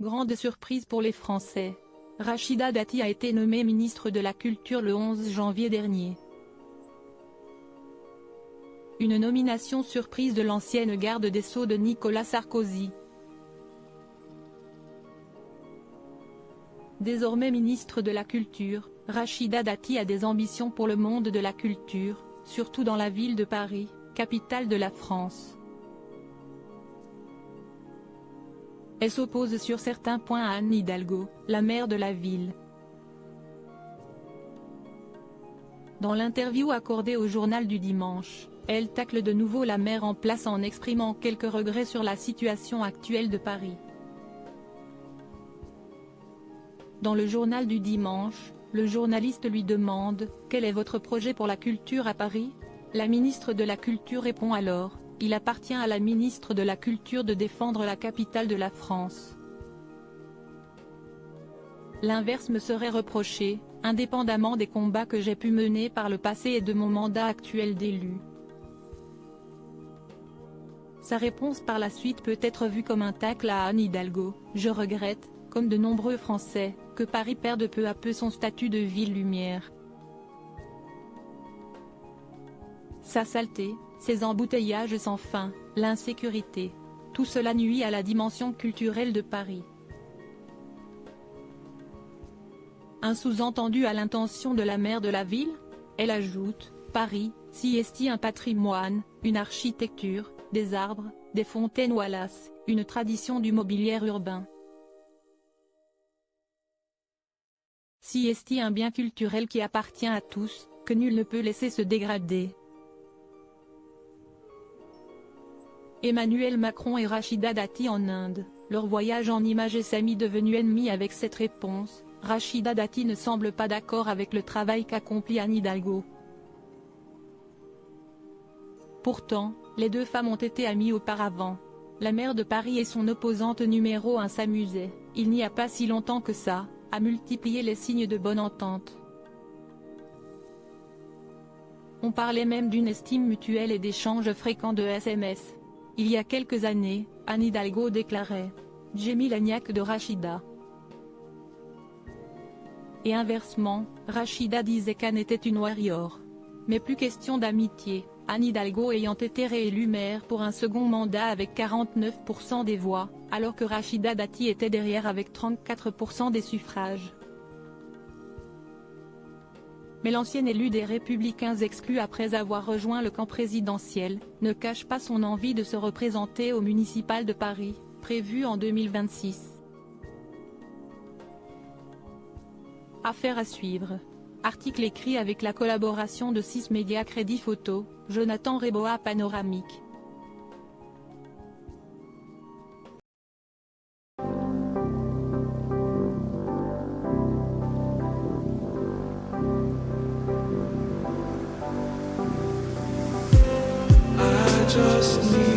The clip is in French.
Grande surprise pour les Français. Rachida Dati a été nommée ministre de la Culture le 11 janvier dernier. Une nomination surprise de l'ancienne garde des Sceaux de Nicolas Sarkozy. Désormais ministre de la Culture, Rachida Dati a des ambitions pour le monde de la culture, surtout dans la ville de Paris, capitale de la France. Elle s'oppose sur certains points à Anne Hidalgo, la maire de la ville. Dans l'interview accordée au Journal du Dimanche, elle tacle de nouveau la maire en place en exprimant quelques regrets sur la situation actuelle de Paris. Dans le Journal du Dimanche, le journaliste lui demande « Quel est votre projet pour la culture à Paris ?» La ministre de la Culture répond alors « Il appartient à la ministre de la Culture de défendre la capitale de la France. L'inverse me serait reproché, indépendamment des combats que j'ai pu mener par le passé et de mon mandat actuel d'élu. » Sa réponse par la suite peut être vue comme un tacle à Anne Hidalgo. « Je regrette, comme de nombreux Français, que Paris perde peu à peu son statut de ville lumière. Sa saleté, ses embouteillages sans fin, l'insécurité. Tout cela nuit à la dimension culturelle de Paris. » Un sous-entendu à l'intention de la maire de la ville? Elle ajoute, « Paris, si est un patrimoine, une architecture, des arbres, des fontaines Wallace, une tradition du mobilier urbain. Si est un bien culturel qui appartient à tous, que nul ne peut laisser se dégrader. » Emmanuel Macron et Rachida Dati en Inde, leur voyage en images s'est devenu ennemi avec cette réponse. Rachida Dati ne semble pas d'accord avec le travail qu'accomplit Anne Hidalgo. Pourtant, les deux femmes ont été amies auparavant. La maire de Paris et son opposante numéro 1 s'amusaient, il n'y a pas si longtemps que ça, à multiplier les signes de bonne entente. On parlait même d'une estime mutuelle et d'échanges fréquents de SMS. Il y a quelques années, Anne Hidalgo déclarait « J'ai mis l'agnac de Rachida ». Et inversement, Rachida disait qu'Anne était une warrior. Mais plus question d'amitié, Anne Hidalgo ayant été réélue maire pour un second mandat avec 49% des voix, alors que Rachida Dati était derrière avec 34% des suffrages. Mais l'ancienne élue des Républicains exclue après avoir rejoint le camp présidentiel, ne cache pas son envie de se représenter au municipal de Paris, prévu en 2026. Affaire à suivre. Article écrit avec la collaboration de 6 médias Crédit Photo, Jonathan Reboa Panoramique. Just need